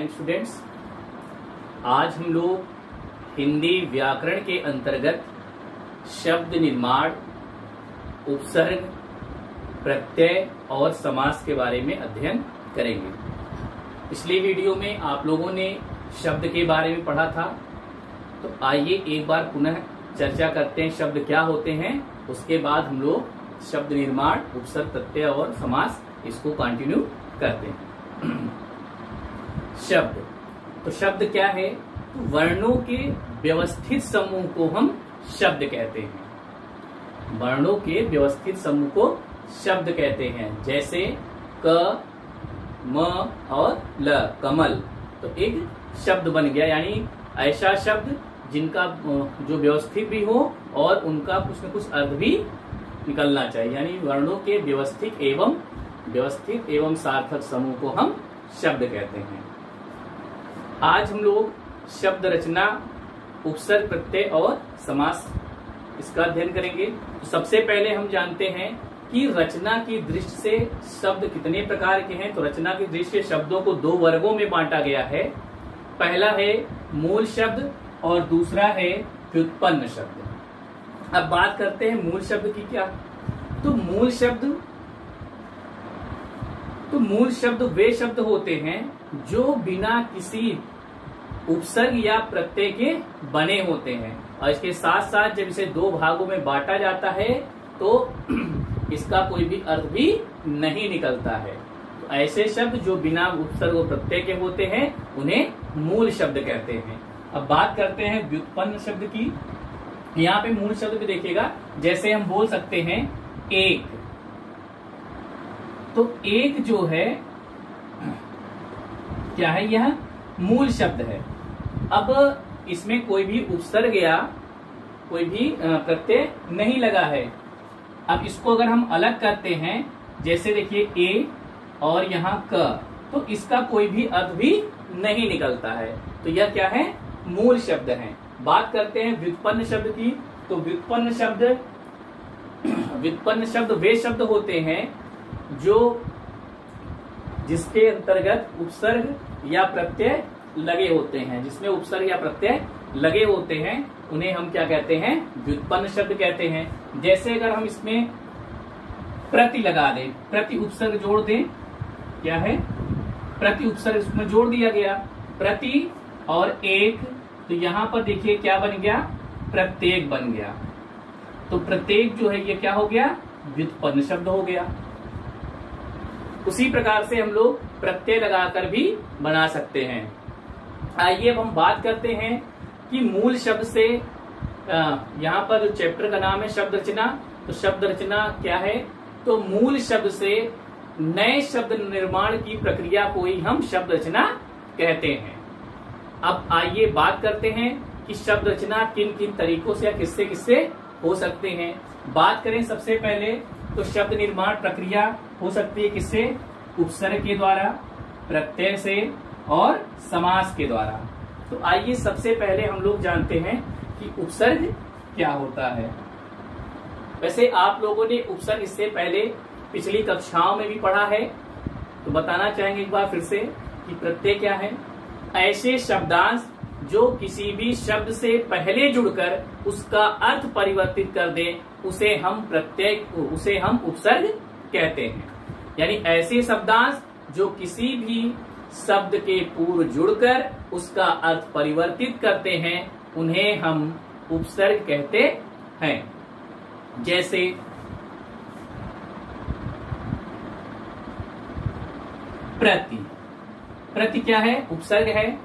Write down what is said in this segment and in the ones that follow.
Morning students. आज हम लोग हिंदी व्याकरण के अंतर्गत शब्द निर्माण, उपसर्ग, प्रत्यय और समास के बारे में अध्ययन करेंगे। पिछली वीडियो में आप लोगों ने शब्द के बारे में पढ़ा था, तो आइए एक बार पुनः चर्चा करते हैं शब्द क्या होते हैं। उसके बाद हम लोग शब्द निर्माण, उपसर्ग, प्रत्यय और समास इसको कंटिन्यू करते हैं। शब्द, तो शब्द क्या है? तो वर्णों के व्यवस्थित समूह को हम शब्द कहते हैं। वर्णों के व्यवस्थित समूह को शब्द कहते हैं। जैसे क, म और ल, कमल, तो एक शब्द बन गया। यानी ऐसा शब्द जिनका जो व्यवस्थित भी हो और उनका कुछ न कुछ अर्थ भी निकलना चाहिए। यानी वर्णों के व्यवस्थित एवं सार्थक समूह को हम शब्द कहते हैं। आज हम लोग शब्द रचना, उपसर्ग, प्रत्यय और समास इसका अध्ययन करेंगे। तो सबसे पहले हम जानते हैं कि रचना की दृष्टि से शब्द कितने प्रकार के हैं। तो रचना की दृष्टि से शब्दों को दो वर्गों में बांटा गया है। पहला है मूल शब्द और दूसरा है व्युत्पन्न शब्द। अब बात करते हैं मूल शब्द की। क्या? तो मूल शब्द वे शब्द होते हैं जो बिना किसी उपसर्ग या प्रत्यय के बने होते हैं। और इसके साथ साथ जब इसे दो भागों में बांटा जाता है तो इसका कोई भी अर्थ भी नहीं निकलता है। तो ऐसे शब्द जो बिना उपसर्ग और प्रत्यय के होते हैं उन्हें मूल शब्द कहते हैं। अब बात करते हैं व्युत्पन्न शब्द की। यहाँ पे मूल शब्द भी देखिएगा। जैसे हम बोल सकते हैं एक, तो एक जो है क्या है? यह मूल शब्द है। अब इसमें कोई भी उपसर्ग या कोई भी प्रत्यय नहीं लगा है। अब इसको अगर हम अलग करते हैं, जैसे देखिए ए और यहाँ क, तो इसका कोई भी अर्थ भी नहीं निकलता है। तो यह क्या है? मूल शब्द है। बात करते हैं व्युत्पन्न शब्द की। तो व्युत्पन्न शब्द वे शब्द होते हैं जो जिसके अंतर्गत उपसर्ग या प्रत्यय लगे होते हैं। जिसमें उपसर्ग या प्रत्यय लगे होते हैं उन्हें हम क्या कहते हैं? व्युत्पन्न शब्द कहते हैं। जैसे अगर हम इसमें प्रति लगा दें, प्रति उपसर्ग जोड़ दें, क्या है? प्रति उपसर्ग इसमें जोड़ दिया गया, प्रति और एक, तो यहां पर देखिए क्या बन गया? प्रत्येक बन गया। तो प्रत्येक जो है ये क्या हो गया? व्युत्पन्न शब्द हो गया। उसी प्रकार से हम लोग प्रत्यय लगाकर भी बना सकते हैं। आइए अब हम बात करते हैं कि मूल शब्द से यहाँ पर जो चैप्टर का नाम है शब्द रचना। तो शब्द रचना क्या है? तो मूल शब्द से नए शब्द निर्माण की प्रक्रिया को ही हम शब्द रचना कहते हैं। अब आइए बात करते हैं कि शब्द रचना किन किन तरीकों से या किससे किससे हो सकते हैं। बात करें सबसे पहले तो शब्द निर्माण प्रक्रिया हो सकती है किससे? उपसर्ग के द्वारा, प्रत्यय से और समास के द्वारा। तो आइए सबसे पहले हम लोग जानते हैं कि उपसर्ग क्या होता है। वैसे आप लोगों ने उपसर्ग इससे पहले पिछली कक्षाओं में भी पढ़ा है, तो बताना चाहेंगे एक बार फिर से कि प्रत्यय क्या है। ऐसे शब्दांश जो किसी भी शब्द से पहले जुड़कर उसका अर्थ परिवर्तित कर दे उसे हम उपसर्ग कहते हैं। यानी ऐसे शब्दांश जो किसी भी शब्द के पूर्व जुड़कर उसका अर्थ परिवर्तित करते हैं उन्हें हम उपसर्ग कहते हैं। जैसे प्रति क्या है? उपसर्ग है।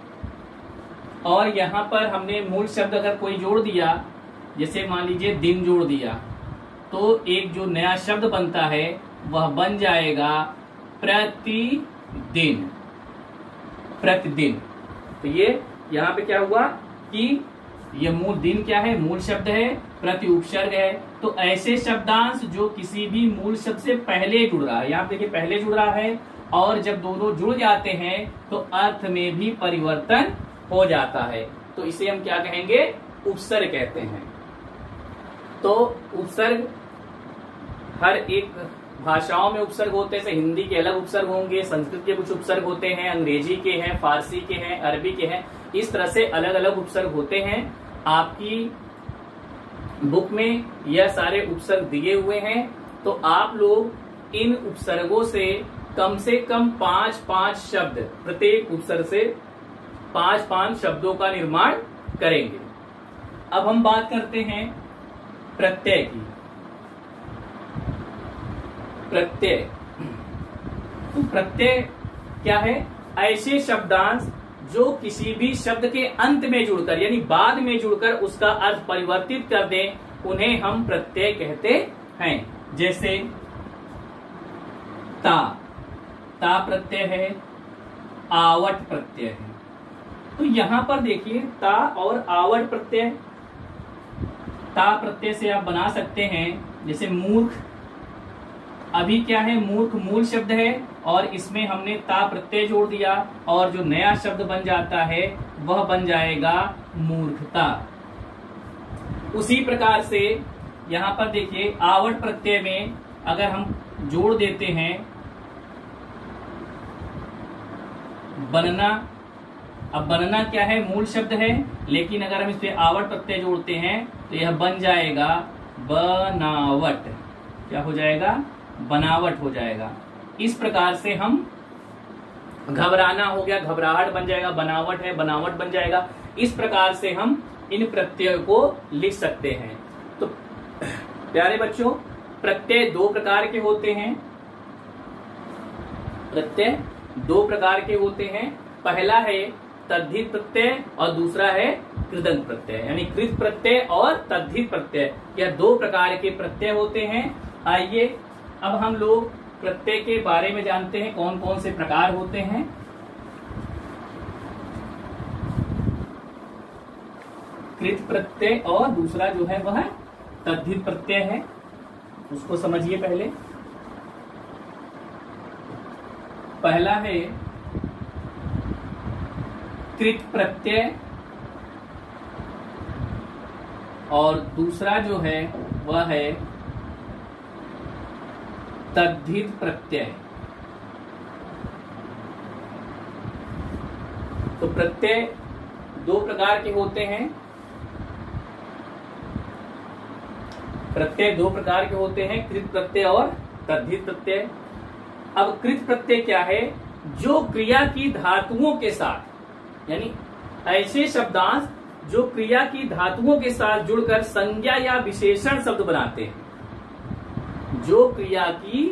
और यहां पर हमने मूल शब्द अगर कोई जोड़ दिया, जैसे मान लीजिए दिन जोड़ दिया, तो एक जो नया शब्द बनता है वह बन जाएगा प्रतिदिन। तो ये यहाँ पे क्या हुआ कि ये मूल दिन क्या है? मूल शब्द है, प्रति उपसर्ग है। तो ऐसे शब्दांश जो किसी भी मूल शब्द से पहले जुड़ रहा है, यहाँ देखिए पहले जुड़ रहा है, और जब दोनों जुड़ जाते हैं तो अर्थ में भी परिवर्तन हो जाता है, तो इसे हम क्या कहेंगे? उपसर्ग कहते हैं। तो उपसर्ग हर एक भाषाओं में उपसर्ग होते हैं, जैसे हिंदी के अलग उपसर्ग होंगे, संस्कृत के कुछ उपसर्ग होते हैं, अंग्रेजी के हैं, फारसी के हैं, अरबी के हैं, इस तरह से अलग अलग उपसर्ग होते हैं। आपकी बुक में यह सारे उपसर्ग दिए हुए हैं, तो आप लोग इन उपसर्गों से कम 5-5 शब्द, प्रत्येक उपसर्ग से 5-5 शब्दों का निर्माण करेंगे। अब हम बात करते हैं प्रत्यय की। प्रत्यय, तो प्रत्यय क्या है? ऐसे शब्दांश जो किसी भी शब्द के अंत में जुड़कर यानी बाद में जुड़कर उसका अर्थ परिवर्तित कर दें, उन्हें हम प्रत्यय कहते हैं। जैसे ता प्रत्यय है, आवट प्रत्यय है। तो यहां पर देखिए ता और आवट प्रत्यय, ता प्रत्यय से आप बना सकते हैं, जैसे मूर्ख, अभी क्या है, मूर्ख मूल शब्द है और इसमें हमने ता प्रत्यय जोड़ दिया और जो नया शब्द बन जाता है वह बन जाएगा मूर्खता। उसी प्रकार से यहां पर देखिए आवट प्रत्यय में अगर हम जोड़ देते हैं बनना, अब बनना क्या है, मूल शब्द है, लेकिन अगर हम इस पे आवट प्रत्यय जोड़ते हैं तो यह बन जाएगा बनावट। क्या हो जाएगा? बनावट हो जाएगा। इस प्रकार से हम घबराना हो गया, घबराहट बन जाएगा, बनावट है, बनावट बन जाएगा। इस प्रकार से हम इन प्रत्ययों को लिख सकते हैं। तो प्यारे बच्चों, प्रत्यय 2 प्रकार के होते हैं। प्रत्यय 2 प्रकार के होते हैं। पहला है तद्धित प्रत्यय और दूसरा है कृदंत प्रत्यय, यानी कृत प्रत्यय और तद्धित प्रत्यय। यह 2 प्रकार के प्रत्यय होते हैं। आइए अब हम लोग प्रत्यय के बारे में जानते हैं, कौन कौन से प्रकार होते हैं। कृत प्रत्यय और दूसरा जो है वह तद्धित प्रत्यय है, उसको समझिए पहले। पहला है कृत प्रत्यय और दूसरा जो है वह है तद्धित प्रत्यय। तो प्रत्यय 2 प्रकार के होते हैं। प्रत्यय 2 प्रकार के होते हैं, कृत प्रत्यय और तद्धित प्रत्यय। अब कृत प्रत्यय क्या है? जो क्रिया की धातुओं के साथ, यानी ऐसे शब्दांश जो क्रिया की धातुओं के साथ जुड़कर संज्ञा या विशेषण शब्द बनाते हैं। जो क्रिया की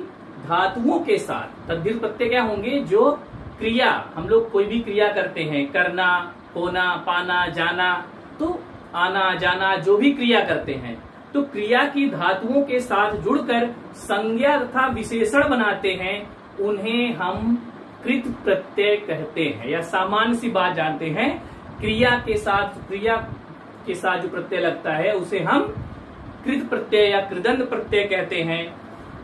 धातुओं के साथ, तद्धित प्रत्यय क्या होंगे? जो क्रिया, हम लोग कोई भी क्रिया करते हैं, करना, होना, पाना, जाना, तो आना जाना जो भी क्रिया करते हैं, तो क्रिया की धातुओं के साथ जुड़कर संज्ञा तथा विशेषण बनाते हैं, उन्हें हम कृत प्रत्यय कहते हैं। या सामान्य सी बात जानते हैं, क्रिया के साथ जो प्रत्यय लगता है उसे हम कृत प्रत्यय या कृदंत प्रत्यय कहते हैं,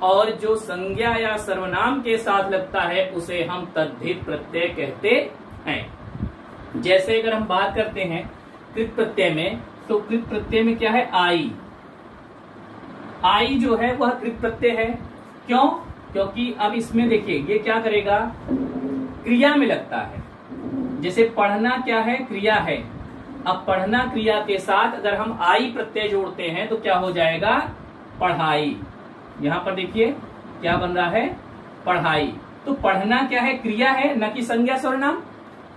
और जो संज्ञा या सर्वनाम के साथ लगता है उसे हम तद्धित प्रत्यय कहते हैं। जैसे अगर हम बात करते हैं कृत प्रत्यय में, तो कृत प्रत्यय में क्या है? आई जो है वह कृत प्रत्यय है। क्यों? क्योंकि अब इसमें देखिए ये क्या करेगा, क्रिया में लगता है। जैसे पढ़ना क्या है? क्रिया है। अब पढ़ना क्रिया के साथ अगर हम आई प्रत्यय जोड़ते हैं तो क्या हो जाएगा? पढ़ाई। यहां पर देखिए क्या बन रहा है? पढ़ाई। तो पढ़ना क्या है? क्रिया है, न कि संज्ञा सर्वनाम।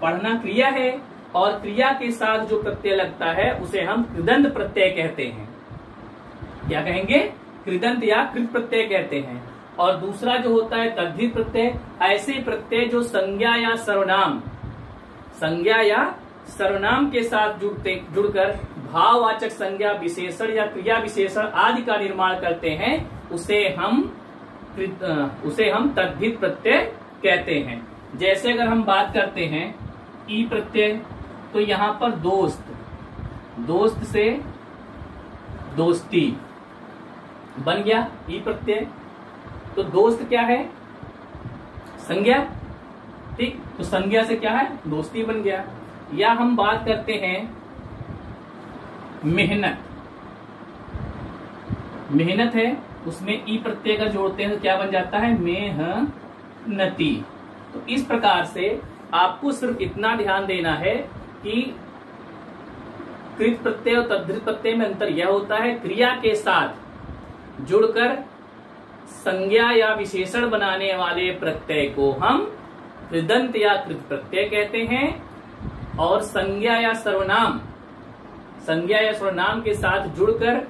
पढ़ना क्रिया है और क्रिया के साथ जो प्रत्यय लगता है उसे हम कृदंत प्रत्यय कहते हैं। क्या कहेंगे? कृदंत या कृत प्रत्यय कहते हैं। और दूसरा जो होता है तद्धित प्रत्यय, ऐसे प्रत्यय जो संज्ञा या सर्वनाम के साथ जुड़कर भाववाचक संज्ञा विशेषण या क्रिया विशेषण आदि का निर्माण करते हैं, उसे हम तद्धित प्रत्यय कहते हैं। जैसे अगर हम बात करते हैं ई प्रत्यय, तो यहां पर दोस्त से दोस्ती बन गया ई प्रत्यय। तो दोस्त क्या है? संज्ञा, ठीक। तो संज्ञा से क्या है? दोस्ती बन गया। या हम बात करते हैं मेहनत है, उसमें ई प्रत्यय अगर जोड़ते हैं तो क्या बन जाता है, मेहनती। तो इस प्रकार से आपको सिर्फ इतना ध्यान देना है कि कृत प्रत्यय और तद्धित प्रत्यय में अंतर यह होता है, क्रिया के साथ जुड़कर संज्ञा या विशेषण बनाने वाले प्रत्यय को हम कृदंत या कृत प्रत्यय कहते हैं, और संज्ञा या सर्वनाम के साथ जुड़कर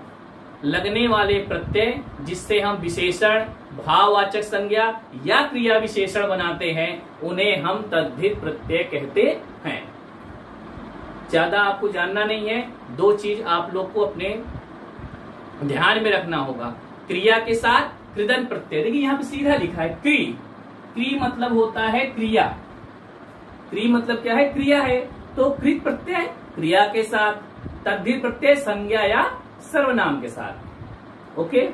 लगने वाले प्रत्यय जिससे हम विशेषण, भाववाचक संज्ञा या क्रिया विशेषण बनाते हैं, उन्हें हम तद्धित प्रत्यय कहते हैं। ज्यादा आपको जानना नहीं है, दो चीज आप लोग को अपने ध्यान में रखना होगा। क्रिया के साथ कृदंत प्रत्यय, देखिए यहाँ पे सीधा लिखा है क्री मतलब होता है क्रिया, क्री मतलब क्या है, क्रिया है। तो कृत प्रत्यय क्रिया के साथ, तद्धित प्रत्यय संज्ञा या सर्वनाम के साथ। ओके,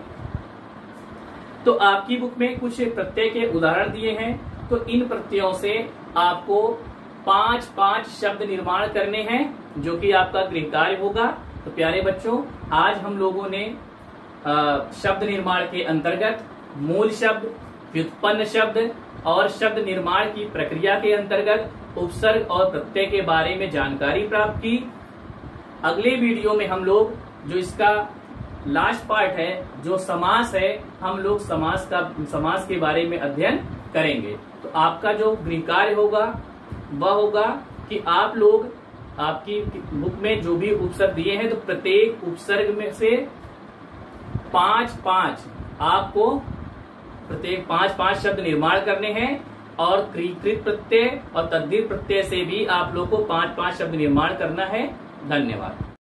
तो आपकी बुक में कुछ प्रत्यय के उदाहरण दिए हैं, तो इन प्रत्ययों से आपको 5 शब्द निर्माण करने हैं, जो कि आपका गृह कार्य होगा। तो प्यारे बच्चों, आज हम लोगों ने शब्द निर्माण के अंतर्गत मूल शब्द, व्युत्पन्न शब्द और शब्द निर्माण की प्रक्रिया के अंतर्गत उपसर्ग और प्रत्यय के बारे में जानकारी प्राप्त की। अगले वीडियो में हम लोग जो इसका लास्ट पार्ट है, जो समास है, हम लोग समास के बारे में अध्ययन करेंगे। तो आपका जो गृह कार्य होगा वह होगा कि आप लोग आपकी बुक में जो भी उपसर्ग दिए हैं, तो प्रत्येक उपसर्ग में से 5 आपको प्रत्येक 5 शब्द निर्माण करने हैं, और कृत प्रत्यय और तद्धित प्रत्यय से भी आप लोग को 5 शब्द निर्माण करना है। धन्यवाद।